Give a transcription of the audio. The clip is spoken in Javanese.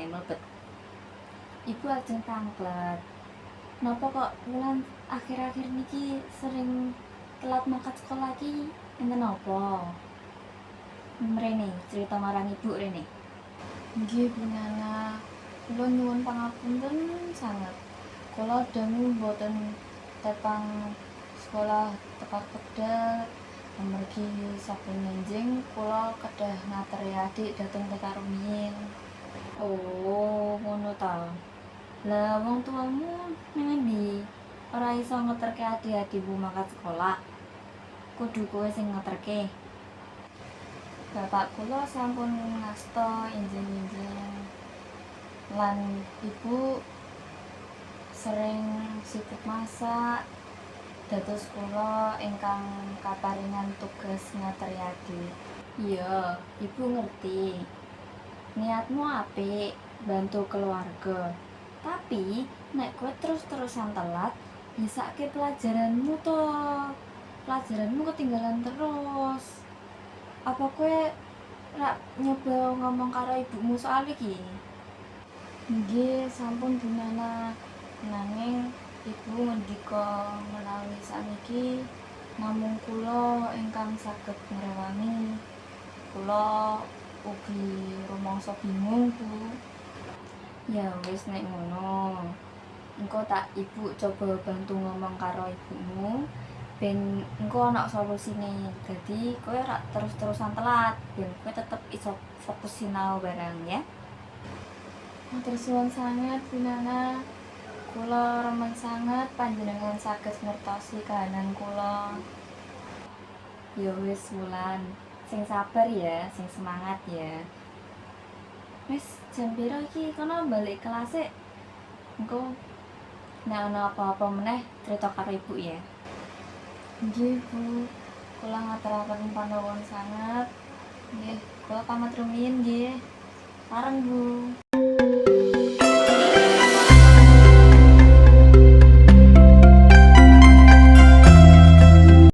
mlebet. Ibu ajeng tangklet. Napa kok wulan akhir-akhir niki sering telat mangkat sekolah ki enten napa? Mrene cerita marang ibu rene. Nggih Bu Nana, kula nyuwun pangapunten sanget. Kula dangu boten tepang sekolah tepat wekdal amargi saben enjing kula kedah ngateri adik dhateng TK rumiyin. Oh, ngono ta. Lah wong tuamu nang endi? Ora iso ngeterke adik-adikmu mangkat sekolah. Kudu kowe sing ngeterke. Bapak kula sampun ngasta enjing-enjing lan ibu sering sibuk masak. Dados kula ingkang kaparingan tugas ngateri adik. Iya, ibu ngerti. Niatmu apik, bantu keluarga. Tapi nek kowe terus-terusan telat, bisake pelajaranmu to. Pelajaranmu ketinggalan terus. Apa kowe rak nyoba ngomong karo ibumu soal iki? Nggih, sampun Bu Nana. Nanging ibu ngendika menawi sakniki namung kula ingkang saged ngrewangi. Kula ugi rumangsa bingung, Bu. Ya wis nek ngono. Engko tak ibu coba bantu ngomong karo ibumu ben engko ana solusine. Dadi kowe rak terus-terusan telat ben kowe tetep iso fokus sinau bareng ya. Matur suwun sanget Bu Nana. Kula remen sanget panjenengan saged ngertosi kahanan kula. Ya wis Wulan, sing sabar ya, sing semangat ya. Wis jam pira iki kono balik kelas e? Engko nek ana apa-apa meneh cerita karo ibu ya. Nggih, Bu. Kula ngaturaken panuwun sanget. Nggih, kula pamit rumiyin nggih. Pareng, Bu.